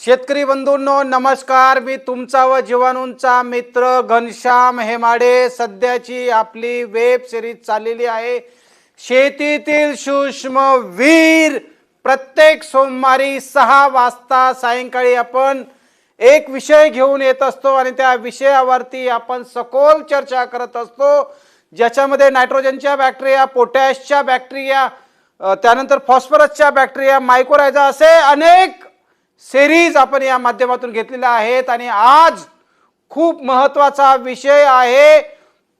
शेतकरी बंधूंनो नमस्कार। मी तुमचा व जीवाणूंचा मित्र घनश्याम हेमाडे। सध्याची आपली वेब सिरीज चाललेली आहे शेतीतील सूक्ष्म वीर। प्रत्येक सोमवारी 6 वाजता सायंकाळी आपण एक विषय घेऊन येत असतो आणि त्या विषयावरती आपण सखोल चर्चा करत असतो, ज्याच्यामध्ये नायट्रोजनच्या बॅक्टेरिया, पोटॅशच्या बॅक्टेरिया, त्यानंतर फॉस्फरसच्या बॅक्टेरिया, मायकोरायझा असे अनेक सिरीज आपण या माध्यमातून घेतलेल्या आहेत। आणि आज खूप महत्त्वाचा विषय आहे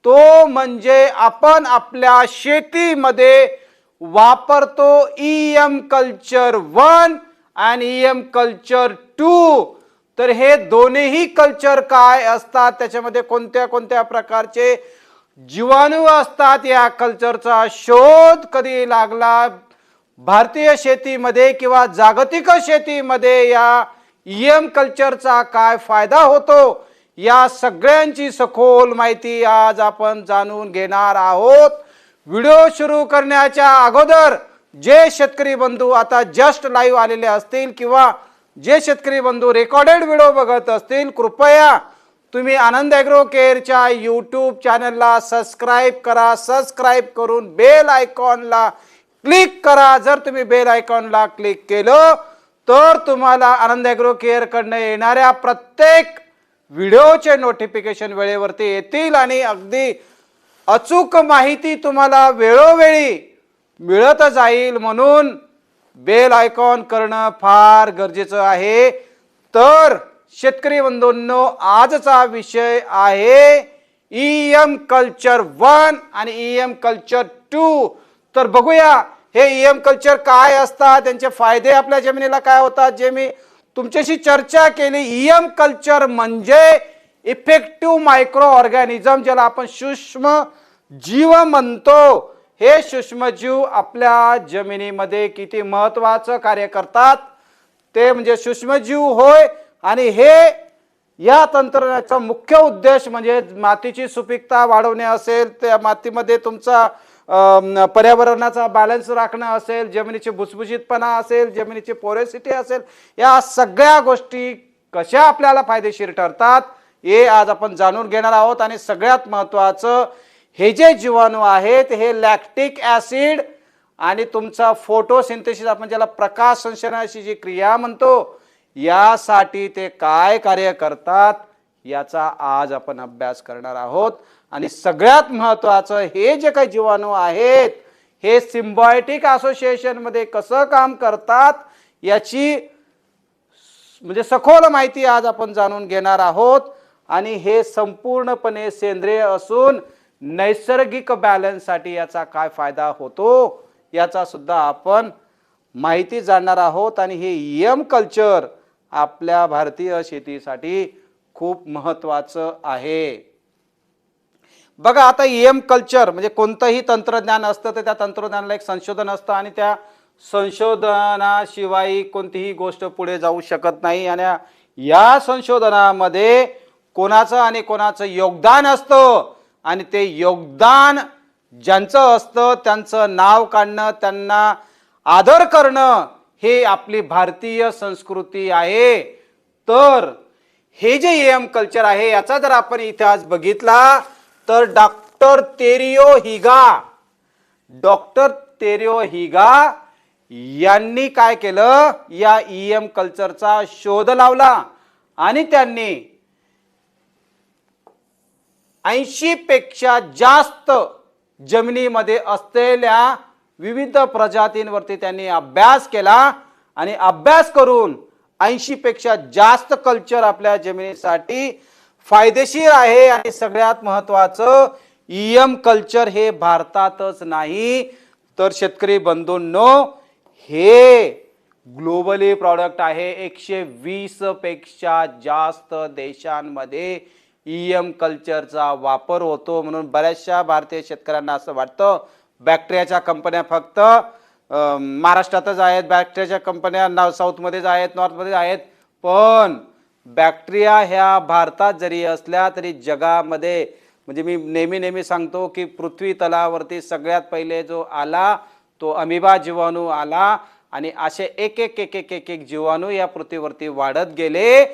तो म्हणजे आपण आपल्या शेतीमध्ये वापरतो EM कल्चर 1 आणि EM कल्चर 2। तर हे दोन्ही कल्चर काय असतात, त्याच्यामध्ये कोणत्या कोणत्या प्रकारचे जीवाणू असतात, या कल्चरचा शोध कधी लागला भारतीय शेतीमध्ये किंवा जागतिक शेतीमध्ये, या EM कल्चरचा काय फायदा होतो, या सगळ्यांची सखोल माहिती आज आपण जाणून घेणार आहोत। व्हिडिओ सुरू करण्याच्या अगोदर जे शेतकरी बंधू आता जस्ट लाईव्ह आलेले असतील किंवा जे शेतकरी बंधू रेकॉर्डेड व्हिडिओ बघत असतील, कृपया तुम्ही आनंद ॲग्रो केअरच्या यूट्यूब चॅनलला सबस्क्राईब करा। सबस्क्राईब करून बेल आयकॉनला क्लिक करा। जर तुम्ही बेल आयकॉनला क्लिक केलं तर तुम्हाला आनंद ॲग्रो केअर कडनं येणाऱ्या प्रत्येक व्हिडिओचे नोटिफिकेशन वेळेवरती येतील आणि अगदी अचूक माहिती तुम्हाला वेळोवेळी मिळत जाईल। म्हणून बेल आयकॉन करणं फार गरजेचं आहे। तर शेतकरी बंधूंनो, आजचा विषय आहे EM कल्चर 1 आणि EM कल्चर 2। तर बघूया हे EM कल्चर काय असतात, त्यांचे फायदे आपल्या जमिनीला काय होतात, जे मी तुमच्याशी चर्चा केली। EM कल्चर म्हणजे इफेक्टिव्ह मायक्रो ऑर्गॅनिझम, ज्याला आपण सूक्ष्म जीव म्हणतो। हे सूक्ष्मजीव आपल्या जमिनीमध्ये किती महत्त्वाचं कार्य करतात ते म्हणजे सूक्ष्मजीव होय। आणि हे या तंत्रज्ञानाचा मुख्य उद्देश म्हणजे मातीची सुपीकता वाढवणे असेल, त्या मातीमध्ये तुमचा पर्यावरणाचा बॅलन्स राखणं असेल, जमिनीची भुसभुशीतपणा असेल, जमिनीची पोरोसिटी असेल, या सगळ्या गोष्टी कशा आपल्याला फायदेशीर ठरतात हे आज आपण जाणून घेणार आहोत। आणि सगळ्यात महत्त्वाचं, हे जे जीवाणू आहेत हे लॅक्टिक ॲसिड आणि तुमचा फोटोसिंथेसिस, आपण ज्याला प्रकाश संश्लेषणाची जी क्रिया म्हणतो, यासाठी ते काय कार्य करतात याचा आज आपण अभ्यास करणार आहोत। आणि सगळ्यात महत्त्वाचं, हे जे काही जीवाणू आहेत हे सिम्बायोटिक असोसिएशन मध्ये कसं काम करतात याची म्हणजे सखोल माहिती आज आपण जाणून घेणार आहोत। आणि हे संपूर्णपणे सेंद्रिय असून नैसर्गिक बॅलन्ससाठी याचा काय फायदा होतो याचा सुद्धा आपण माहिती जाणणार आहोत। आणि हे EM कल्चर आपल्या भारतीय शेतीसाठी खूप महत्त्वाचं आहे। बघा, आता EM कल्चर म्हणजे कोणतंही तंत्रज्ञान असतं तर त्या तंत्रज्ञानाला एक संशोधन असतं आणि त्या संशोधनाशिवाय कोणतीही गोष्ट पुढे जाऊ शकत नाही। आणि या संशोधनामध्ये कोणाचं आणि कोणाचं योगदान असतं आणि ते योगदान ज्यांचं असतं त्यांचं नाव काढणं, त्यांना आदर करणं, हे आपली भारतीय संस्कृती आहे। तर हे जे EM कल्चर आहे याचा जर आपण इतिहास बघितला तर डॉक्टर तेरियो हिगा यांनी काय केलं, या EM कल्चरचा शोध लावला आणि त्यांनी 80 पेक्षा जास्त जमिनीमध्ये असलेल्या विविध प्रजातींवरती त्यांनी अभ्यास केला आणि अभ्यास करून 80 पेक्षा जास्त कल्चर आपल्या जमिनीसाठी फायदेशीर आहे। आणि सगळ्यात महत्त्वाचं, EM कल्चर हे भारतातच नाही तर शेतकरी बंधूंनो हे ग्लोबली प्रॉडक्ट आहे। 120 पेक्षा जास्त देशांमध्ये EM कल्चरचा वापर होतो। म्हणून बऱ्याचशा भारतीय शेतकऱ्यांना असं वाटतं बॅक्टेरियाच्या कंपन्या फक्त महाराष्ट्रातच आहेत, बॅक्टेरियाच्या कंपन्या साऊथमध्येच आहेत, नॉर्थमध्येच आहेत, पण बॅक्टेरिया ह्या भारतात जरी असल्या तरी जगामध्ये म्हणजे मी नेहमी सांगतो की पृथ्वी तलावरती सगळ्यात पहिले जो आला तो अमिबा जीवाणू आला आणि असे एक एक एक एक एक एक जीवाणू या पृथ्वीवरती वाढत गेले,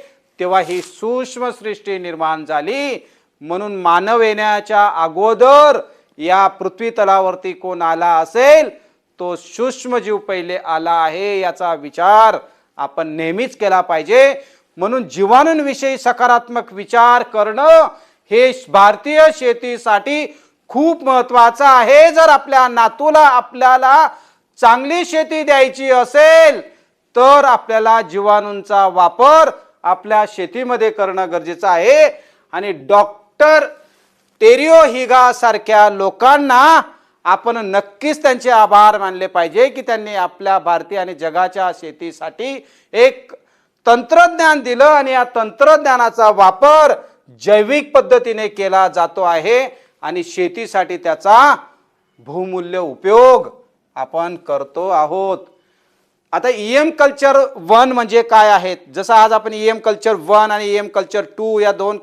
तेव्हा ही सूक्ष्म सृष्टी निर्माण झाली. म्हणून मानव येण्याच्या अगोदर या पृथ्वी तलावरती कोण आला असेल, तो सूक्ष्म जीव पहिले आला आहे, याचा विचार आपण नेहमीच केला पाहिजे. म्हणून जीवाणूंविषयी सकारात्मक विचार करणं हे भारतीय शेतीसाठी खूप महत्वाचं आहे. जर आपल्या नातूला आपल्याला चांगली शेती द्यायची असेल तर आपल्याला जीवाणूंचा वापर आपल्या शेतीमध्ये करणं गरजेचं आहे. आणि डॉक्टर टेरियो हिगा सारख्या लोकांना आपण नक्कीच त्यांचे आभार मानले पाहिजे की त्यांनी आपल्या भारतीय आणि जगाच्या शेतीसाठी एक तंत्रज्ञान दिलं आणि या तंत्रज्ञानाचा वापर जैविक पद्धतीने केला जातो आहे आणि शेतीसाठी त्याचा बहुमूल्य उपयोग आपण करतो आहोत. आता ईएम कल्चर 1 म्हणजे काय आहेत, जसं आज आपण ईएम कल्चर 1 आणि ईएम कल्चर 2 या दोन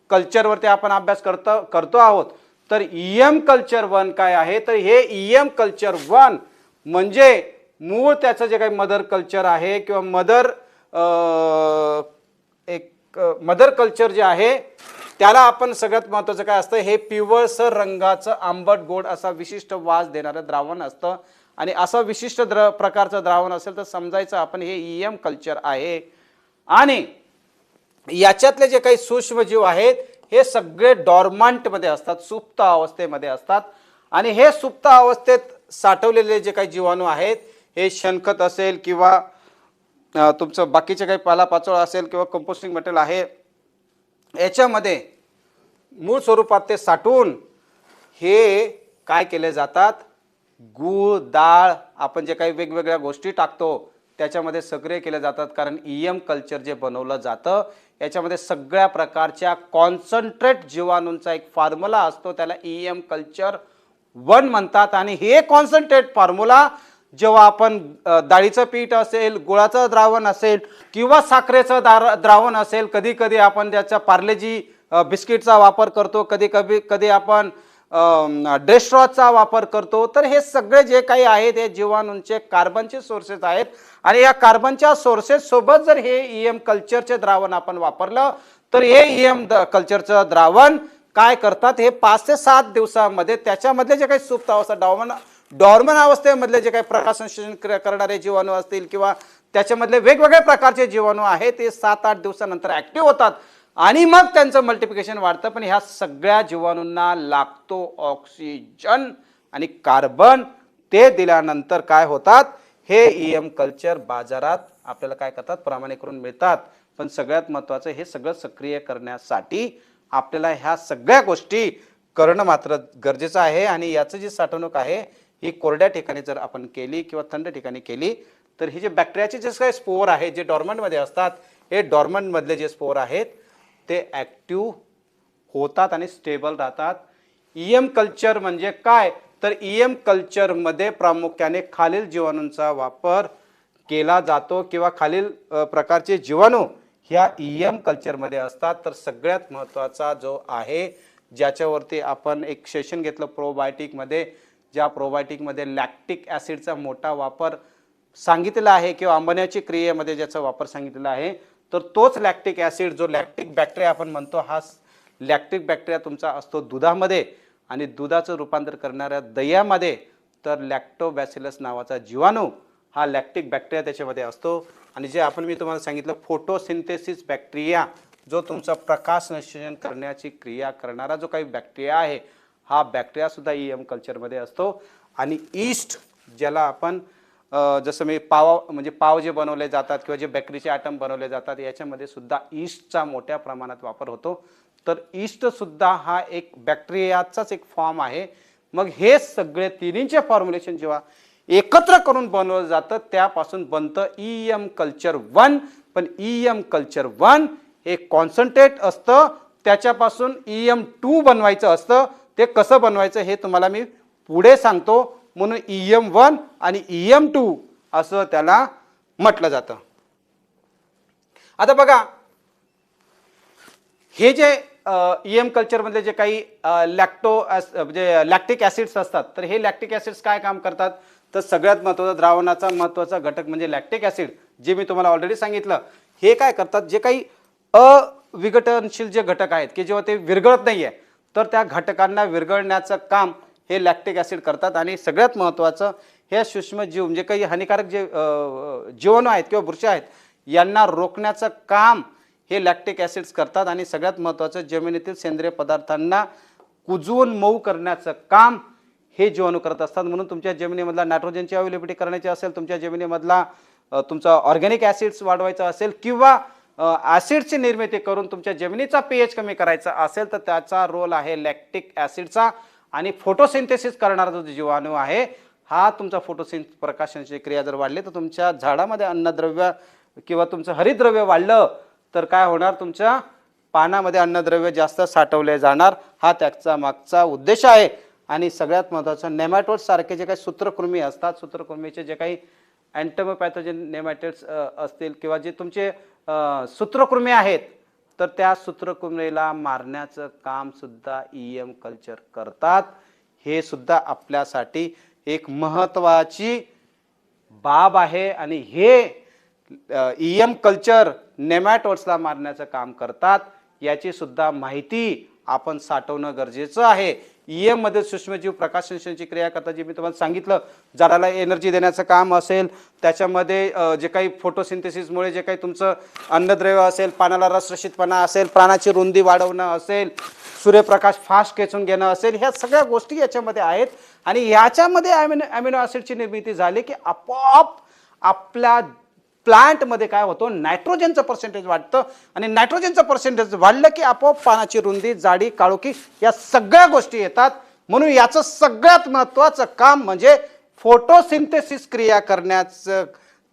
कल्चरवरती आपण अभ्यास करतो आहोत. तर ईएम कल्चर 1 काय आहे, तर हे ईएम कल्चर 1 म्हणजे मूळ त्याचं जे काही मदर कल्चर आहे किंवा मदर कल्चर जे आहे त्याला आपण सगळ्यात महत्त्वाचं काय असतं, हे पिवळसर रंगाचं आंबट गोड असा विशिष्ट वास देणारं द्रावण असतं. आणि असं विशिष्ट प्रकारचं द्रावण असेल तर समजायचं आपण हे ईएम कल्चर आहे. आणि याच्यातले जे काही सूक्ष्मजीव आहेत हे सगळे डॉर्मंट मध्ये असतात, सुप्त अवस्थेमध्ये असतात. आणि हे सुप्त अवस्थेत साठवलेले जे काही जीवाणू आहेत, हे शेणखत असेल किंवा तुमचं बाकीचे काही पालापाचोळा असेल किंवा कंपोस्टिंग मटेरियल आहे, याच्यामध्ये मूळ स्वरूपात ते साठवून हे काय केले जातात, गूळ, डाळ, आपण जे काही वेगवेगळ्या गोष्टी टाकतो त्याच्यामध्ये सक्रिय केले जातात. कारण ईएम कल्चर जे बनवलं जातं याच्यामध्ये सगळ्या प्रकारच्या कॉन्सन्ट्रेट जीवाणूंचा एक फॉर्म्युला असतो, त्याला ईएम कल्चर 1 म्हणतात. आणि हे कॉन्सन्ट्रेट फॉर्म्युला जेव्हा आपण डाळीचं पीठ असेल, गुळाचं द्रावण असेल किंवा साखरेचं द्रावण असेल, कधी कधी आपण त्याचा पार्लेजी बिस्किटचा वापर करतो, कधी आपण डेस्ट्रॉचा वापर करतो. तर हे सगळे जे काही आहेत हे जीवाणूंचे कार्बनचे सोर्सेस आहेत. आणि या कार्बनच्या सोर्सेस सोबत जर हे ईएम कल्चरचे द्रावण आपण वापरलं तर हे ईएम कल्चरचं द्रावण काय करतात, हे 5 ते 7 दिवसामध्ये त्याच्यामधले जे काही सुप्त अवस्था डॉर्मन अवस्थेमधले जे काही प्रकाश संश्लेषण करणारे जीवाणू असतील किंवा त्याच्यामधले वेगवेगळ्या प्रकारचे जीवाणू आहेत ते 7-8 दिवसानंतर ऍक्टिव्ह होतात आणि मग त्यांचं मल्टिप्लिकेशन वाढतं. पण ह्या सगळ्या जीवाणूंना लागतो ऑक्सिजन आणि कार्बन, ते दिल्यानंतर काय होतात, हे ईएम कल्चर बाजारात आपल्याला काय करतात, प्रमाणीकरण मिळतात. पण सगळ्यात महत्त्वाचं हे सगळं सक्रिय करण्यासाठी आपल्याला ह्या सगळ्या गोष्टी करणं मात्र गरजेचं आहे. आणि याचं जी साठवणूक आहे ही कोरड्या ठिकाणी जर आपण केली किंवा थंड ठिकाणी केली तर हे जे बॅक्टेरियाचे जे काही स्पोर आहेत जे डॉर्मंटमध्ये असतात, हे डॉर्मंटमधले जे स्पोर आहेत ते ॲक्टिव्ह होतात आणि स्टेबल राहतात. ईएम कल्चर म्हणजे काय, तर ईएम कल्चरमध्ये प्रामुख्याने खालील जीवाणूंचा वापर केला जातो किंवा खालील प्रकारचे जीवाणू ह्या ईएम कल्चरमध्ये असतात. तर सगळ्यात महत्त्वाचा जो आहे ज्याच्यावरती आपण एक सेशन घेतलं प्रोबायोटिकमध्ये, ज्या प्रोबायोटिकमध्ये लॅक्टिक ॲसिडचा मोठा वापर सांगितलेला आहे किंवा आंबण्याची क्रियेमध्ये ज्याचा वापर सांगितलेला आहे, तर तोच लॅक्टिक ॲसिड जो लॅक्टिक बॅक्टेरिया आपण म्हणतो, हा लॅक्टिक बॅक्टेरिया तुमचा असतो दुधामध्ये आणि दुधाचं रूपांतर करणाऱ्या दह्यामध्ये. तर लॅक्टोबॅसिलस नावाचा जीवाणू हा लॅक्टिक बॅक्टेरिया त्याच्यामध्ये असतो. आणि जे मी तुम्हाला सांगितलं फोटोसिंथेसिस बॅक्टेरिया, जो तुमचा प्रकाश संश्लेषण करण्याची क्रिया करणारा जो काही बॅक्टेरिया आहे, हा बॅक्टेरिया सुद्धा ईएम कल्चरमध्ये असतो. आणि ईस्ट, ज्याला आपण जसं पाव जे बनवले जातात किंवा जे बेकरीचे आयटम बनवले जातात याच्यामध्ये सुद्धा ईस्टचा मोठ्या प्रमाणात वापर होतो. तर ईस्ट सुद्धा हा एक बॅक्टेरियाचाच एक फॉर्म आहे. मग हे सगळे तिन्हीचे फॉर्म्युलेशन जेव्हा एकत्र करून बनवलं जातं त्यापासून बनतं ईएम कल्चर 1. पण ईएम कल्चर 1 हे कॉन्सन्ट्रेट असतं, त्याच्यापासून ईएम 2 बनवायचं असतं. ते कसं बनवायचं हे तुम्हाला मी पुढे सांगतो. म्हणून ईएम 1 आणि ईएम 2 असं त्याला म्हटलं जातं. आता बघा, हे जे ईएम कल्चरमधले जे काही म्हणजे लॅक्टिक ॲसिड्स असतात, तर हे लॅक्टिक ॲसिड्स काय काम करतात, तर सगळ्यात महत्त्वाचा द्रावणाचा महत्त्वाचा घटक म्हणजे लॅक्टिक ॲसिड, जे मी तुम्हाला ऑलरेडी सांगितलं. हे काय करतात, जे काही अविघटनशील जे घटक आहेत की जेव्हा ते विरघळत नाही आहे, तर त्या घटकांना विरघळण्याचं काम हे लॅक्टिक ॲसिड करतात. आणि सगळ्यात महत्त्वाचं, हे सूक्ष्मजीव जे काही हानिकारक जे जीवाणू आहेत किंवा बुरशी आहेत, यांना रोखण्याचं काम हे लॅक्टिक ॲसिड्स करतात. आणि सगळ्यात महत्त्वाचं, जमिनीतील सेंद्रिय पदार्थांना कुजवून मऊ करण्याचं काम हे जीवाणू करत असतात. म्हणून तुमच्या जमिनीमधला नायट्रोजनची अवेलेबिलिटी करण्याची असेल, तुमच्या जमिनीमधला तुमचा ऑर्गॅनिक ॲसिड्स वाढवायचा असेल, किंवा ॲसिडची निर्मिती करून तुमच्या जमिनीचा पीएच कमी करायचा असेल, तर त्याचा रोल आहे लॅक्टिक ॲसिडचा. आणि फोटोसिंथेसिस करणारा जो जीवाणू आहे, हा तुमचा प्रकाशनाची क्रिया जर वाढली, तर तुमच्या झाडामध्ये अन्नद्रव्य किंवा तुमचं हरितद्रव्य वाढलं, तर काय होणार, तुमच्या पानामध्ये अन्नद्रव्य जास्त साठवले जाणार. हा त्याचा मागचा उद्देश आहे. आणि सगळ्यात महत्त्वाचं, नेमॅटोड सारखे जे काही सूत्रकृमी असतात, सूत्रकृमीचे जे काही अँटोमोपॅथोजन नेमॅटोड्स असतील, किंवा जे तुमचे सूत्रकृमी आहेत, तर त्या सूत्रकृमीला मारण्याचं काम सुद्धा ईएम कल्चर करतात. हे सुद्धा आपल्यासाठी एक महत्त्वाची बाब आहे. आणि हे ईएम कल्चर नेमॅटोड्सला मारण्याचं काम करतात, याची सुद्धा माहिती आपण साठवणं गरजेचं आहे. ईएम मध्ये सूक्ष्मजीव प्रकाशसंश्लेषणाची क्रिया करतात, जे मी तुम्हाला सांगितलं. झाडाला एनर्जी देण्याचं काम असेल, त्याच्यामध्ये जे काही फोटोसिंथेसिसमुळे जे काही तुमचं अन्नद्रव्य असेल, पानाला रसरशीतपणा असेल, प्राणाची रुंदी वाढवणं असेल, सूर्यप्रकाश फास्ट खेचून घेणं असेल, ह्या सगळ्या गोष्टी याच्यामध्ये आहेत. आणि याच्यामध्ये अमिनो ॲसिडची निर्मिती झाली की आपोआप आपल्या प्लांटमध्ये काय होतं, नायट्रोजनचं पर्सेंटेज वाढतं. आणि नायट्रोजनचं पर्सेंटेज वाढलं की आपोआप पानाची रुंदी, जाडी, काळोखी या सगळ्या गोष्टी येतात. म्हणून याचं सगळ्यात महत्त्वाचं काम म्हणजे फोटोसिंथेसिस क्रिया करण्याचं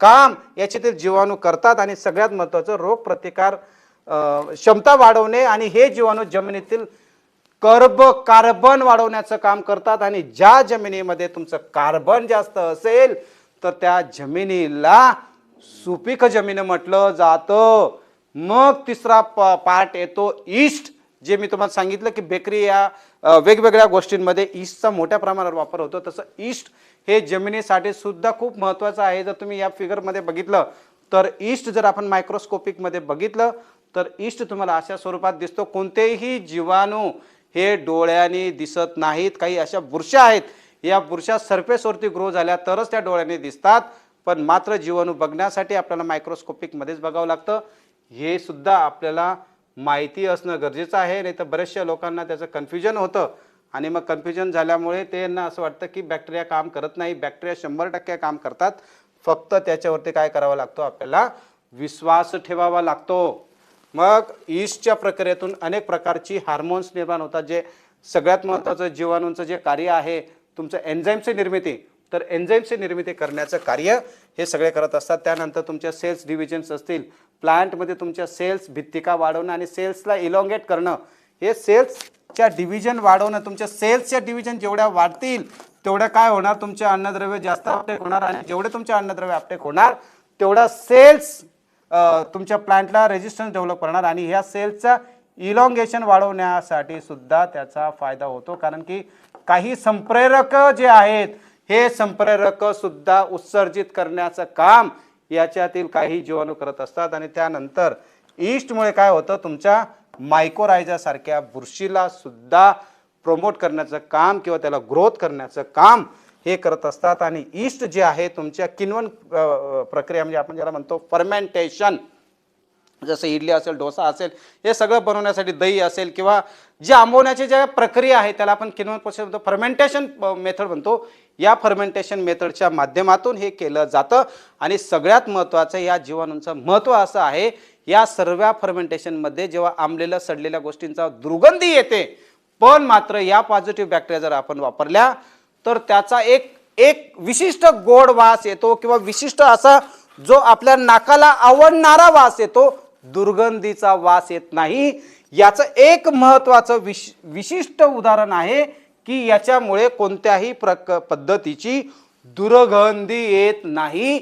काम याच्यातील जीवाणू करतात. आणि सगळ्यात महत्त्वाचं, रोग प्रतिकार क्षमता वाढवणे. आणि हे जीवाणू जमिनीतील कार्बन वाढवण्याचं काम करतात. आणि ज्या जमिनीमध्ये तुमचं कार्बन जास्त असेल, तर त्या जमिनीला सुपीक जमीन म्हटलं जातं. मग तिसरा पार्ट येतो ईस्ट, जे मी तुम्हाला सांगितलं की बेकरी या वेगवेगळ्या गोष्टींमध्ये ईस्टचा मोठ्या प्रमाणावर वापर होतो. तसं ईस्ट हे जमिनीसाठी सुद्धा खूप महत्त्वाचं आहे. जर तुम्ही या फिगरमध्ये बघितलं, तर ईस्ट जर आपण मायक्रोस्कोपिकमध्ये बघितलं, तर ईस्ट तुम्हाला अशा स्वरूपात दिसतो. कोणतेही जीवाणू हे डोळ्यांनी दिसत नाहीत. काही अशा बुरशा आहेत, या बुरशा सरफेसवरती ग्रो झाल्या तरच त्या डोळ्यांनी दिसतात. पण मात्र जीवाणू बघण्यासाठी आपल्याला मायक्रोस्कोपिकमध्येच बघावं लागतं. हे सुद्धा आपल्याला माहिती असणं गरजेचं आहे. नाही तर बऱ्याचशा लोकांना त्याचं कन्फ्युजन होतं. आणि मग कन्फ्युजन झाल्यामुळे त्यांना असं वाटतं की बॅक्टेरिया काम करत नाही. बॅक्टेरिया 100% काम करतात. फक्त त्याच्यावरती काय करावं लागतो, आपल्याला विश्वास ठेवावा लागतो. मग ईस्टच्या प्रक्रियेतून अनेक प्रकारची हार्मोन्स निर्माण होतात. जे सगळ्यात महत्त्वाचं जीवाणूंचं जे कार्य आहे, तुमचं एन्झाईमची निर्मिती, तर एन्झाईमची निर्मिती करण्याचं कार्य हे सगळे करत असतात. त्यानंतर तुमच्या सेल्स डिव्हिजन्स असतील, प्लांटमध्ये तुमच्या सेल्स भित्तिका वाढवणं आणि सेल्सला इलॉंगेट करणं, हे सेल्सच्या डिव्हिजन वाढवणं. तुमच्या सेल्सच्या डिव्हिजन जेवढ्या वाढतील, तेवढं काय होणार, तुमचे अन्नद्रव्य जास्त अपटेक होणार. आणि जेवढे तुमचे अन्नद्रव्य अपटेक होणार, तेवढा सेल्स तुमच्या प्लांटला रेजिस्टन्स डेव्हलप करणार. आणि ह्या सेल्सचा इलॉंगेशन वाढवण्यासाठी सुद्धा त्याचा फायदा होतो. कारण की काही संप्रेरक जे आहेत, हे संप्रेरक सुद्धा उत्सर्जित करण्याचं काम याच्यातील काही जीवाणू करत असतात. आणि त्यानंतर ईस्टमुळे काय होतं, तुमच्या मायकोरायझा सारख्या बुरशीला सुद्धा प्रमोट करण्याचं काम किंवा त्याला ग्रोथ करण्याचं काम हे करत असतात. आणि ईस्ट जे आहे, तुमच्या किण्वन प्रक्रिया, म्हणजे आपण ज्याला म्हणतो फर्मेंटेशन, जसं इडली असेल, डोसा असेल, हे सगळं बनवण्यासाठी, दही असेल, किंवा जे आंबवण्याची ज्या प्रक्रिया आहे त्याला आपण किण्वन प्रोसेस म्हणतो, फर्मेंटेशन मेथड म्हणतो. या फर्मेंटेशन मेथडच्या माध्यमातून हे केलं जातं. आणि सगळ्यात महत्त्वाचं, या जीवाणूंचं महत्त्व असं आहे, या सर्व फर्मेंटेशनमध्ये जेव्हा आंबलेल्या सडलेल्या गोष्टींचा दुर्गंधी येते, पण मात्र या पॉझिटिव्ह बॅक्टेरिया जर आपण वापरल्या, तर त्याचा एक विशिष्ट गोड वास येतो, किंवा विशिष्ट असा जो आपल्या नाकाला आवडणारा वास येतो, दुर्गंधीचा वास येत नाही. याचं एक महत्त्वाचं विशिष्ट उदाहरण आहे की याच्यामुळे कोणत्याही पद्धतीची दुर्गंधी येत नाही.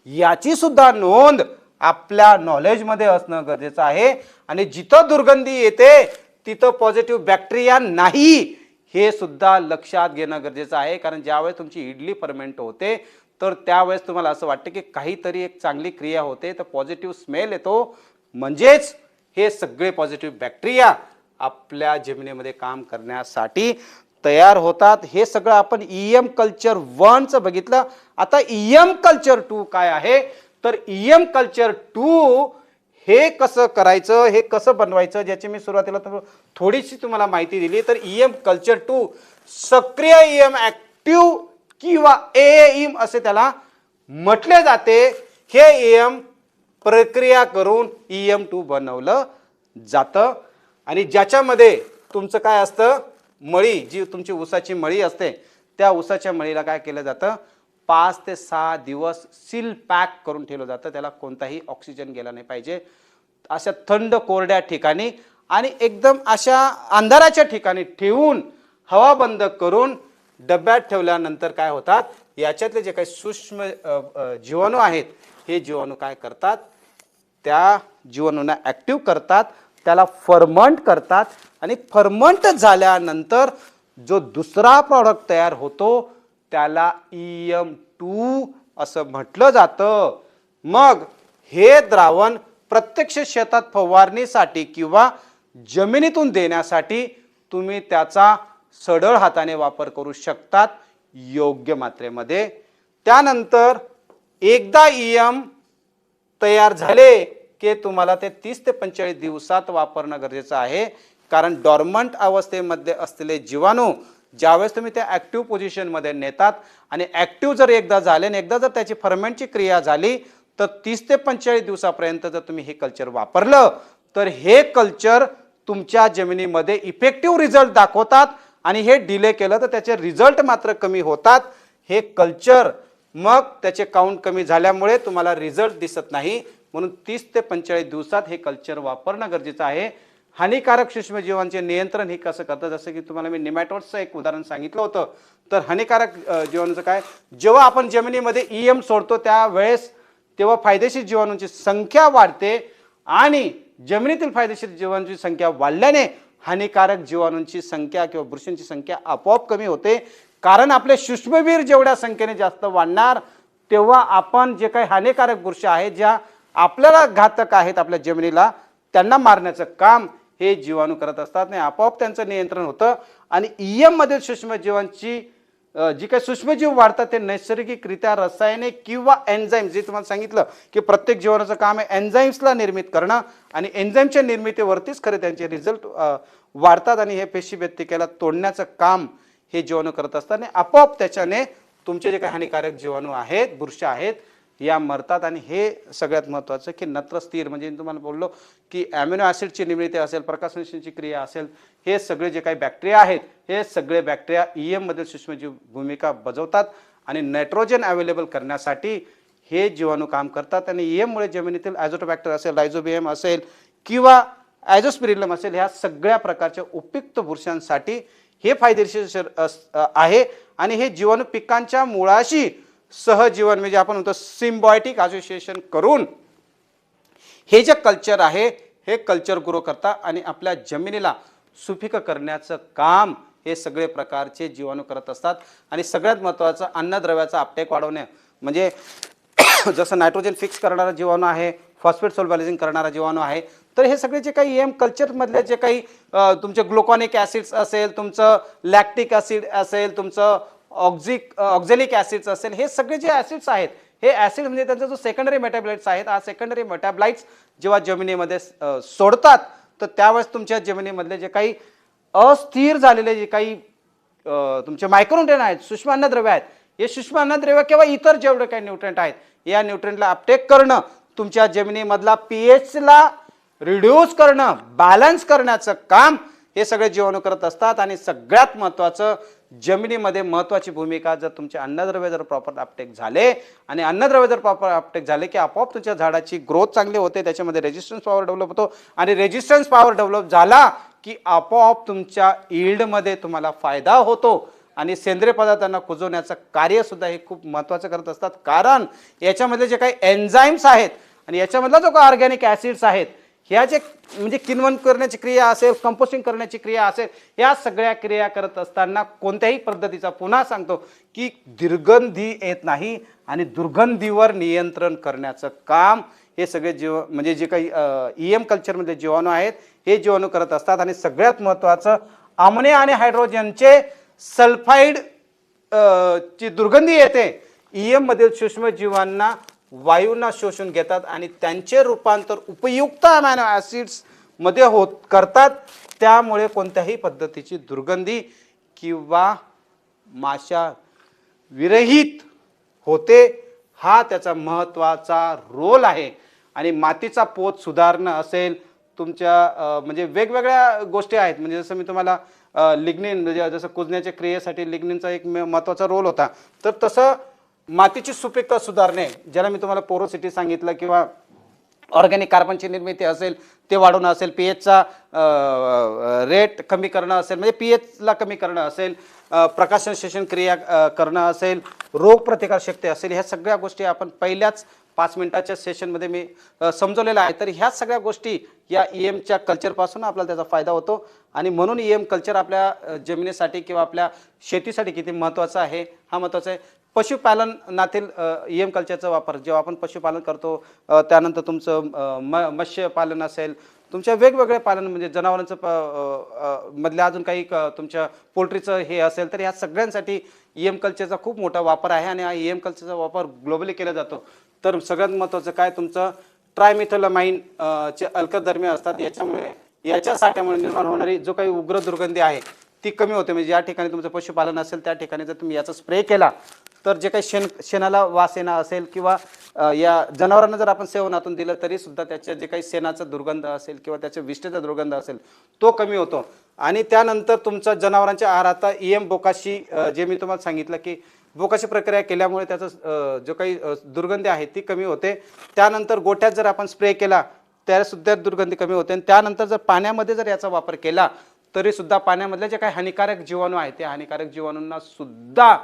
याची सुद्धा नोंद आपल्या नॉलेजमध्ये असणं गरजेचं आहे. आणि जिथं दुर्गंधी येते, तिथं पॉझिटिव्ह बॅक्टेरिया नाही, हे सुद्धा लक्षात घेणं गरजेचं आहे. कारण ज्यावेळेस तुमची इडली फर्मेंट होते तर त्यावेळेस तुम्हाला असं वाटतं की काहीतरी एक चांगली क्रिया होते, तर पॉझिटिव्ह स्मेल येतो, म्हणजेच हे सगळे पॉझिटिव्ह बॅक्टेरिया आपल्या जमिनीमध्ये काम करण्यासाठी तयार होतात. हे सगळं आपण EM कल्चर 1 बघितलं. आता EM कल्चर 2 काय आहे, तर EM कल्चर 2 हे कसं करायचं, हे कसं बनवायचं, ज्याची मी सुरुवातीला थोडीशी तुम्हाला माहिती दिली. तर EM कल्चर 2 सक्रिय EM ऍक्टिव्ह किंवा AIM असे त्याला म्हटले जाते. हे EM प्रक्रिया करून EM2 बनवलं जातं. आणि ज्याच्यामध्ये तुमचं काय असतं, मळी, जी तुमची ऊसाची मळी असते, त्या ऊसाच्या मळीला काय केलं जातं, 5 ते 6 दिवस सील पॅक करून ठेवलं जातं. त्याला कोणताही ऑक्सिजन गेला नाही पाहिजे. अशा थंड कोरड्या ठिकाणी आणि एकदम अशा अंधाराच्या ठिकाणी ठेवून हवा बंद करून डब्यात ठेवल्यानंतर काय होतात, याच्यातले जे काही सूक्ष्म जीवाणू आहेत, हे जीवाणू काय करतात, त्या जीवाणूंना ऍक्टिव्ह करतात, त्याला फर्मंट करतात आणि फर्मंट झाल्यानंतर जो दुसरा प्रॉडक्ट तयार होतो त्याला EM2 असं म्हटलं जातं. मग हे द्रावण प्रत्यक्ष शेतात फवारणीसाठी किंवा जमिनीतून देण्यासाठी तुम्ही त्याचा सढळ हाताने वापर करू शकतात योग्य मात्रेमध्ये. त्यानंतर एकदा EM तयार झाले की तुम्हाला ते 30 ते 45 दिवसात वापरणं गरजेचं आहे. कारण डॉर्मंट अवस्थेमध्ये असलेले जीवाणू ज्यावेळेस तुम्ही त्या ऍक्टिव्ह पोझिशनमध्ये नेतात आणि ऍक्टिव्ह जर एकदा झाले आणि एकदा जर त्याची फर्मेंटची क्रिया झाली तर 30 ते 45 दिवसापर्यंत जर तुम्ही हे कल्चर वापरलं तर हे कल्चर तुमच्या जमिनीमध्ये इफेक्टिव्ह रिझल्ट दाखवतात. आणि हे डिले केलं तर त्याचे रिझल्ट मात्र कमी होतात. हे कल्चर मग त्याचे काउंट कमी झाल्यामुळे तुम्हाला रिझल्ट दिसत नाही. म्हणून 30 ते 45 दिवसात हे कल्चर वापरणं गरजेचं आहे. हानिकारक सूक्ष्मजीवांचे नियंत्रण हे कसं करतं, जसं की तुम्हाला मी निमॅटोड्सचं एक उदाहरण सांगितलं होतं. तर हानिकारक जीवाणूचं काय, जेव्हा आपण जमिनीमध्ये EM सोडतो त्यावेळेस तेव्हा फायदेशीर जीवाणूंची संख्या वाढते आणि जमिनीतील फायदेशीर जीवाणूंची संख्या वाढल्याने हानिकारक जीवाणूंची संख्या किंवा बुरशींची संख्या आपोआप कमी होते. कारण आपले सूक्ष्मवीर जेवढ्या संख्येने जास्त वाढणार तेव्हा आपण जे काही हानिकारक बुरशी आहेत, ज्या आपल्याला घातक आहेत आपल्या जमिनीला, त्यांना मारण्याचं काम हे जीवाणू करत असतात. नाही आपोआप त्यांचं नियंत्रण होतं. आणि EM मधील सूक्ष्मजीवांची जी काही सूक्ष्मजीव वाढतात ते नैसर्गिकरित्या रासायनिक किंवा एन्झाईम, जे तुम्हाला सांगितलं की प्रत्येक जीवाणूचं काम आहे एन्झाईम्सला निर्मित करणं आणि एन्झाईमच्या निर्मितीवरतीच खरे त्यांचे रिझल्ट वाढतात आणि हे पेशीव्यतिकेला तोडण्याचं काम हे जीवाणू करत असतात. आणि आपोआप त्याच्याने तुमचे जे काही हानिकारक जीवाणू आहेत, बुरशी आहेत, या मरतात. आणि हे सगळ्यात महत्त्वाचं की नत्र स्थिर, म्हणजे तुम्हाला बोललो की ॲमिनो ॲसिडची निर्मिती असेल, प्रकाशसंश्लेषणाची क्रिया असेल, हे सगळे जे काही बॅक्टेरिया आहेत हे सगळे बॅक्टेरिया EM मधील सूक्ष्मजीव भूमिका बजावतात आणि नायट्रोजन अवेलेबल करण्यासाठी हे जीवाणू काम करतात. आणि EM मुळे जमिनीतील ॲझोटोबॅक्टर असेल, रायझोबियम असेल किंवा ॲझोस्पिरिलम असेल, ह्या सगळ्या प्रकारच्या उपयुक्त बुरशांसाठी हे फायदेशीर आहे. आणि हे जीवाणू पिकांच्या मुळाशी सहजीवन, म्हणजे आपण म्हणतो सिम्बायोटिक असोसिएशन करून हे जे कल्चर आहे हे कल्चर ग्रो करतात आणि आपल्या जमिनीला सुपीक करण्याचं काम हे सगळे प्रकारचे जीवाणू करत असतात. आणि सगळ्यात महत्त्वाचं अन्नद्रव्याचा अपटेक वाढवणे, म्हणजे जसं नायट्रोजन फिक्स करणारा जीवाणू आहे, फॉस्फेट सोल्युबलायझिंग करणारा जीवाणू आहे, तर हे सगळे जे काही EM कल्चरमधले जे काही तुमचे ग्लुकॉनिक ॲसिड्स असेल, तुमचं लॅक्टिक ॲसिड असेल, तुमचं ऑक्झॅलिक ॲसिड्स असेल, हे सगळे जे ॲसिड्स आहेत हे ॲसिड म्हणजे त्यांचा जो सेकंडरी मेटाबलाइट्स आहेत, हा सेकंडरी मेटाबलाइट्स जेव्हा जमिनीमध्ये सोडतात तर त्यावेळेस तुमच्या जमिनीमधले जे काही अस्थिर झालेले जे काही तुमचे मायक्रोन्युट्रिएंट आहेत, सूक्ष्म अन्नद्रव्य आहेत, हे सूक्ष्म अन्नद्रव्य किंवा इतर जेवढे काही न्यूट्रिएंट आहेत या न्यूट्रिएंटला अपटेक करणं, तुमच्या जमिनीमधला pHला रिड्यूस करणं, बॅलन्स करण्याचं काम हे सगळे जीवाणू करत असतात. आणि सगळ्यात महत्त्वाचं, जमिनीमध्ये महत्त्वाची भूमिका, जर तुमचे अन्नद्रव्य जर प्रॉपर अपटेक झाले आणि अन्नद्रव्य जर प्रॉपर अपटेक झाले की आपोआप तुमच्या झाडाची ग्रोथ चांगली होते, त्याच्यामध्ये रेजिस्टन्स पॉवर डेव्हलप होतो आणि रेजिस्टन्स पॉवर डेव्हलप झाला की आपोआप तुमच्या यील्डमध्ये तुम्हाला फायदा होतो. आणि सेंद्रिय पदार्थांना कुजवण्याचं कार्य सुद्धा हे खूप महत्त्वाचं करत असतात. कारण याच्यामधले जे काही एन्झाईम्स आहेत आणि याच्यामधला जो काही ऑर्गॅनिक ॲसिड्स आहेत ह्या जे म्हणजे किण्वन करण्याची क्रिया असेल, कंपोस्टिंग करण्याची क्रिया असेल, या सगळ्या क्रिया करत असताना कोणत्याही पद्धतीचा, पुन्हा सांगतो की दुर्गंधी येत नाही आणि दुर्गंधीवर नियंत्रण करण्याचं काम हे सगळे म्हणजे जे काही ईएम कल्चरमध्ये जीवाणू आहेत हे जीवाणू करत असतात. आणि सगळ्यात महत्त्वाचं, अमोनिया आणि हायड्रोजनचे सल्फाईड ची दुर्गंधी येते, ईएम मधील सूक्ष्मजीवांना वायूंना शोषून घेतात आणि त्यांचे रूपांतर उपयुक्त अमायनो ॲसिड्स मध्ये करतात. त्यामुळे कोणत्याही पद्धतीची दुर्गंधी किंवा माशा विरहित होते. हा त्याचा महत्त्वाचा रोल आहे. आणि मातीचा पोत सुधारणं असेल, तुमच्या म्हणजे वेगवेगळ्या गोष्टी आहेत. म्हणजे जसं मी तुम्हाला लिग्निन, म्हणजे जसं कुजण्याच्या क्रियेसाठी लिग्निनचा एक महत्त्वाचा रोल होता, तर तसं मातीची सुपीकता सुधारणे, ज्याला मी तुम्हाला पोरोसिटी सांगितलं, किंवा ऑर्गॅनिक कार्बनची निर्मिती असेल ते वाढवणं असेल, पीएचचा रेट कमी करणं असेल, म्हणजे पीएचला कमी करणं असेल, प्रकाशन शोषण क्रिया करणं असेल, रोगप्रतिकारशक्ती असेल, ह्या सगळ्या गोष्टी आपण पहिल्याच 5 मिनिटाच्या सेशनमध्ये मी समजवलेलं आहे. तर ह्या सगळ्या गोष्टी या ईएमच्या कल्चरपासून आपल्याला त्याचा फायदा होतो. आणि म्हणून ईएम कल्चर आपल्या जमिनीसाठी किंवा आपल्या शेतीसाठी किती महत्त्वाचं आहे, हा महत्त्वाचा आहे. पशुपालनातील ईएम कल्चरचा वापर, जेव्हा आपण पशुपालन करतो, त्यानंतर तुमचं मत्स्यपालन असेल, तुमच्या वेगवेगळे पालन, म्हणजे जनावरांचं मधल्या अजून काही तुमच्या पोल्ट्रीचं हे असेल, तर ह्या सगळ्यांसाठी ईएम कल्चरचा खूप मोठा वापर आहे. आणि हा ईएम कल्चरचा वापर ग्लोबली केला जातो. तर सगळ्यात महत्त्वाचं काय, तुमचं ट्रायमिथोलमाइन चे अल्कधर्मी असतात, याच्यामुळे याच्या साठ्यामुळे निर्माण होणारी जो काही उग्र दुर्गंधी आहे ती कमी होते. म्हणजे ज्या ठिकाणी तुमचं पशुपालन असेल त्या ठिकाणी जर तुम्ही याचा स्प्रे केला तर जे काही शेणाला वास येणं असेल, किंवा या जनावरांना जर आपण सेवनातून दिलं तरी सुद्धा त्याच्या जे काही शेणाचा दुर्गंध असेल किंवा त्याच्या विष्ठेचा दुर्गंध असेल तो कमी होतो. आणि त्यानंतर तुमचा जनावरांच्या आहारात ईएम बोकाशी, जे मी तुम्हाला सांगितलं की बोकाशी प्रक्रिया केल्यामुळे त्याचं जो काही दुर्गंधी आहे ती कमी होते. त्यानंतर गोठ्यात जर आपण स्प्रे केला त्याला सुद्धा दुर्गंधी कमी होते. आणि त्यानंतर जर पाण्यामध्ये जर याचा वापर केला तरी सुद्धा पाण्यामधले जे काही हानिकारक जीवाणू आहेत त्या हानिकारक जीवाणूंना सुद्धा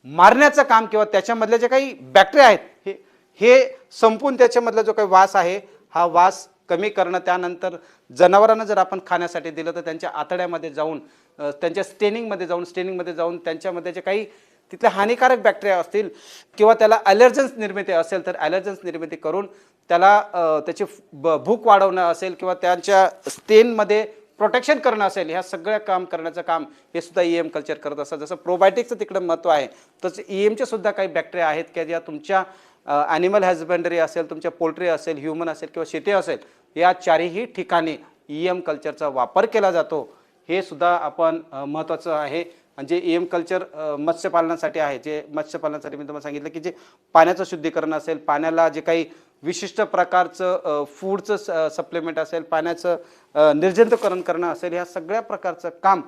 मारण्याचं काम, किंवा त्याच्यामधले जे काही बॅक्टेरिया आहेत हे संपून त्याच्यामधला जो काही वास आहे हा वास कमी करणं. त्यानंतर जनावरांना जर आपण खाण्यासाठी दिलं तर त्यांच्या आतड्यामध्ये जाऊन, त्यांच्या स्टेनिंगमध्ये जाऊन त्यांच्यामध्ये जे काही तिथले हानिकारक बॅक्टेरिया असतील किंवा त्याला ॲलर्जन्स निर्मिती असेल तर ॲलर्जन्स निर्मिती करून त्याला त्याची भूक वाढवणं असेल किंवा त्यांच्या स्टेनमध्ये प्रोटेक्शन करणं असेल, ह्या सगळ्या काम करण्याचं काम हे सुद्धा ईएम कल्चर करत असतात. जसं प्रोबायोटिक्सचं तिकडं महत्त्व आहे तसं ईएमचे सुद्धा काही बॅक्टेरिया आहेत की ज्या तुमच्या ॲनिमल हॅजबंडरी असेल, तुमच्या पोल्ट्री असेल, ह्युमन असेल किंवा शेती असेल, या चारही ठिकाणी ईएम कल्चरचा वापर केला जातो. हे सुद्धा आपण महत्त्वाचं आहे. म्हणजे ईएम कल्चर मत्स्यपालनासाठी आहे. जे मत्स्यपालनासाठी मी तुम्हाला सांगितलं की जे पाण्याचं शुद्धीकरण असेल, पाण्याला जे काही विशिष्ट प्रकारचं फूडचं सप्लिमेंट असेल, पाण्याचं निर्जंतुकरण करणं असेल, ह्या सगळ्या प्रकारचं काम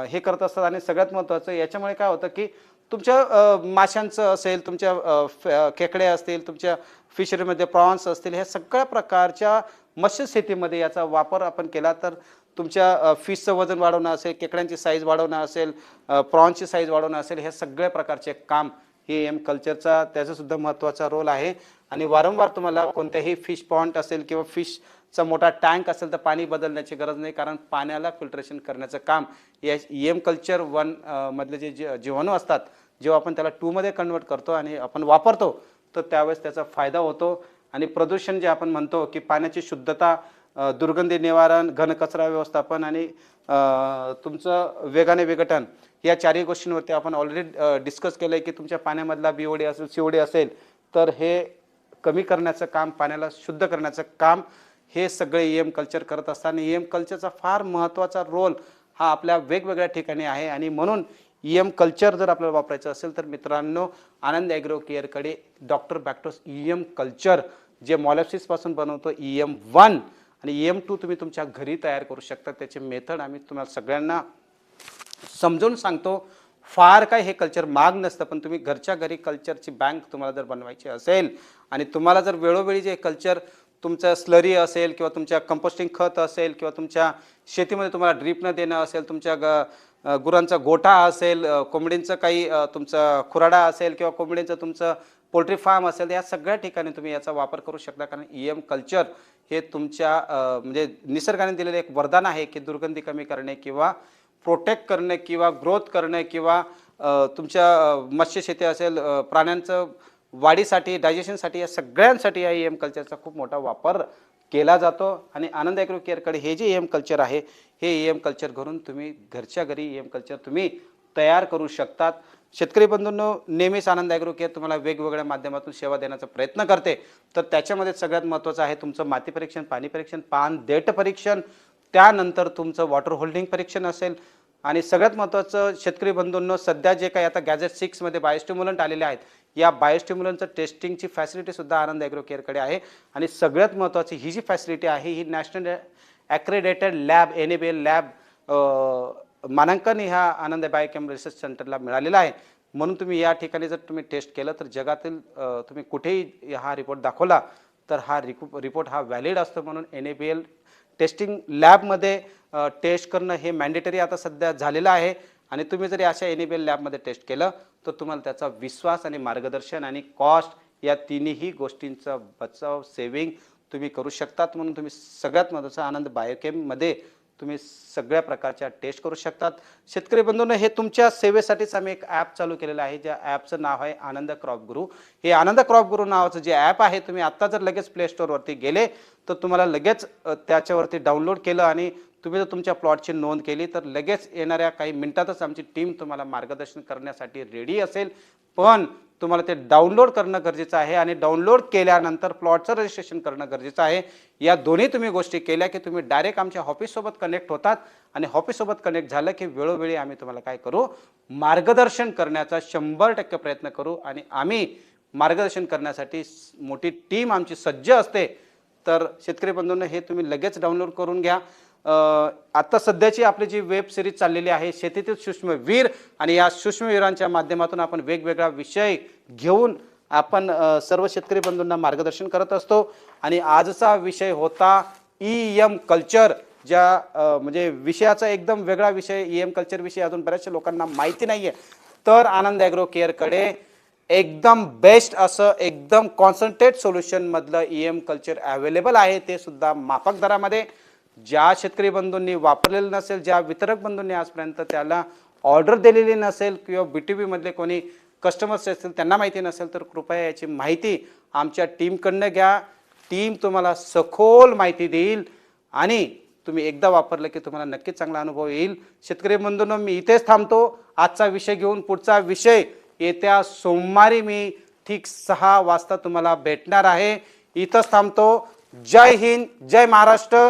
हे करत असतात. आणि सगळ्यात महत्त्वाचं याच्यामुळे काय होतं की तुमच्या माशांचं असेल, तुमच्या खेकडे असतील, तुमच्या फिशरीमध्ये प्रॉन्स असतील, ह्या सगळ्या प्रकारच्या मत्स्यशेतीमध्ये याचा वापर आपण केला तर तुमच्या फिशचं वजन वाढवणं असेल, खेकड्यांची साईज वाढवणं असेल, प्रॉन्सची साईज वाढवणं असेल, हे सगळ्या प्रकारचे काम हे ईएम कल्चरचा त्याचासुद्धा महत्त्वाचा रोल आहे. आणि वारंवार तुम्हाला कोणत्याही फिश पॉन्ड असेल किंवा फिशचा मोठा टँक असेल तर पाणी बदलण्याची गरज नाही, कारण पाण्याला फिल्ट्रेशन करण्याचं काम या ईएम कल्चर 1 मधले जे जीवाणू असतात, जेव्हा आपण त्याला 2 मध्ये कन्वर्ट करतो आणि आपण वापरतो तर त्यावेळेस त्याचा फायदा होतो. आणि प्रदूषण जे आपण म्हणतो की पाण्याची शुद्धता, दुर्गंधी निवारण, घनकचरा व्यवस्थापन आणि तुमचं वेगाने विघटन, या चारही गोष्टींवरती आपण ऑलरेडी डिस्कस केलं आहे की तुमच्या पाण्यामधला बीओडी असेल, सीओडी असेल तर हे कमी करण्याचं काम, पाण्याला शुद्ध करण्याचं काम हे सगळे ईएम कल्चर करत असताना ईएम कल्चरचा फार महत्त्वाचा रोल हा आपल्या वेगवेगळ्या ठिकाणी आहे. आणि म्हणून ईएम कल्चर जर आपल्याला वापरायचं असेल तर मित्रांनो, आनंद ॲग्रो केअरकडे डॉक्टर बॅक्टोस ईएम कल्चर जे मॉलॅप्सिसपासून बनवतो EM1 आणि EM2 तुम्ही तुमच्या घरी तयार करू शकता. त्याचे मेथड आम्ही तुम्हाला सगळ्यांना समजून सांगतो. फार काय हे कल्चर महाग नसतं, पण तुम्ही घरच्या घरी कल्चरची बँक तुम्हाला जर बनवायची असेल आणि तुम्हाला जर वेळोवेळी जे कल्चर तुमचं स्लरी असेल किंवा तुमच्या कंपोस्टिंग खत असेल किंवा तुमच्या शेतीमध्ये तुम्हाला ड्रीप न देणं असेल, तुमच्या गुरांचा गोठा असेल, कोंबडींचं काही तुमचा खुराडा असेल किंवा कोंबडींचं तुमचं पोल्ट्री फार्म असेल, या सगळ्या ठिकाणी तुम्ही याचा वापर करू शकता. कारण ईएम कल्चर हे तुमच्या म्हणजे निसर्गाने दिलेलं एक वरदान आहे की दुर्गंधी कमी करणे किंवा प्रोटेक्ट करणे किंवा ग्रोथ करणे किंवा तुमच्या मत्स्य शेती असेल, प्राण्यांचं वाढीसाठी, डायजेशनसाठी, या सगळ्यांसाठी या EM कल्चरचा खूप मोठा वापर केला जातो. आणि आनंद ॲग्रो केअरकडे हे जे EM कल्चर आहे, हे EM कल्चर घरून तुम्ही घरच्या घरी EM कल्चर तुम्ही तयार करू शकतात. शेतकरी बंधूंनो, नेहमीच आनंद ॲग्रो केअर तुम्हाला वेगवेगळ्या माध्यमातून सेवा देण्याचा प्रयत्न करते. तर त्याच्यामध्ये सगळ्यात महत्त्वाचं आहे तुमचं माती परीक्षण, पाणी परीक्षण, पान देठ परीक्षण, त्यानंतर तुमचं वॉटर होल्डिंग परीक्षण असेल. आणि सगळ्यात महत्त्वाचं शेतकरी बंधूंनो, सध्या जे काही आता गॅजेट 6 मध्ये बायोस्टिम्युलंट आलेले आहेत, या बायोस्टिम्युलंटचं टेस्टिंगची फॅसिलिटीसुद्धा आनंद ॲग्रो केअरकडे आहे. आणि सगळ्यात महत्त्वाची ही जी फॅसिलिटी आहे, ही नॅशनल ॲक्रेडिटेड लॅब NABL लॅब मानांकन ह्या आनंद बायोकेम रिसर्च सेंटरला मिळालेला आहे. म्हणून तुम्ही या ठिकाणी जर तुम्ही टेस्ट केलं तर जगातील तुम्ही कुठेही हा रिपोर्ट दाखवला तर हा रिपोर्ट हा व्हॅलिड असतो. म्हणून NABL टेस्टिंग लॅबमध्ये टेस्ट करणं हे मॅन्डेटरी आता सध्या झालेलं आहे. आणि तुम्ही जरी अशा NABL लॅबमध्ये टेस्ट केलं तर तुम्हाला त्याचा विश्वास आणि मार्गदर्शन आणि कॉस्ट या तिन्ही गोष्टींचा बचाव सेव्हिंग तुम्ही करू शकतात. म्हणून तुम्ही सगळ्यात महत्त्वाचं आनंद बायोकेममध्ये तुम्ही सगळ्या प्रकारच्या टेस्ट करू शकतात. शेतकरी बंधूंनो, हे तुमच्या सेवेसाठीच आम्ही एक ॲप चालू केलेलं आहे, ज्या ॲपचं नाव आहे आनंद क्रॉप गुरु. हे आनंद क्रॉप गुरु नावाचं जे ॲप आहे, तुम्ही आत्ता जर लगेच प्ले स्टोअरवरती गेले तर तुम्हाला लगेच त्याच्यावरती डाउनलोड केलं आणि तुम्ही जर तुमच्या प्लॉटची नोंद केली तर लगेच येणाऱ्या काही मिनिटातच आमची टीम तुम्हाला मार्गदर्शन करण्यासाठी रेडी असेल. पण तुम्हाला ते डाउनलोड करणं गरजेचं आहे आणि डाउनलोड केल्यानंतर प्लॉटचं रजिस्ट्रेशन करणं गरजेचं आहे. या दोन्ही तुम्ही गोष्टी केल्या की तुम्ही डायरेक्ट आमच्या ऑफिससोबत कनेक्ट होतात. आणि ऑफिससोबत कनेक्ट झालं की वेळोवेळी आम्ही तुम्हाला काय करू, मार्गदर्शन करण्याचा 100% प्रयत्न करू. आणि आम्ही मार्गदर्शन करण्यासाठी मोठी टीम आमची सज्ज असते. तर शेतकरी बंधूंनो, हे तुम्ही लगेच डाउनलोड करून घ्या. आता सध्याची आपली जी वेब सिरीज चाललेली आहे शेतीतील सूक्ष्मवीर, आणि या सूक्ष्मवीरांच्या माध्यमातून आपण वेगवेगळा विषय घेऊन आपण सर्व शेतकरी बंधूंना मार्गदर्शन करत असतो. आणि आजचा विषय होता EM कल्चर, ज्या म्हणजे विषयाचा एकदम वेगळा विषय. EM कल्चर विषयी अजून बऱ्याचशा लोकांना माहिती नाहीये. तर आनंद ॲग्रो केअरकडे एकदम बेस्ट असं एकदम कॉन्सन्ट्रेट सोल्युशन मधलं EM कल्चर अवेलेबल आहे, ते सुद्धा माफक दरामध्ये. ज्या शेतकरी बंधूंनी वापरलेलं नसेल, ज्या वितरक बंधूंनी आजपर्यंत त्याला ऑर्डर दिलेली नसेल किंवा BTB मधले कोणी कस्टमर्स असतील त्यांना माहिती नसेल, तर कृपया याची माहिती आमच्या टीमकडनं घ्या. टीम तुम्हाला सखोल माहिती देईल आणि तुम्ही एकदा वापरलं की तुम्हाला नक्कीच चांगला अनुभव येईल. शेतकरी बंधूंनो, मी इथेच थांबतो. आजचा विषय घेऊन पुढचा विषय येत्या सोमवारी मी ठीक 6 वाजता तुम्हाला भेटणार आहे. इथंच थांबतो. जय हिंद, जय महाराष्ट्र.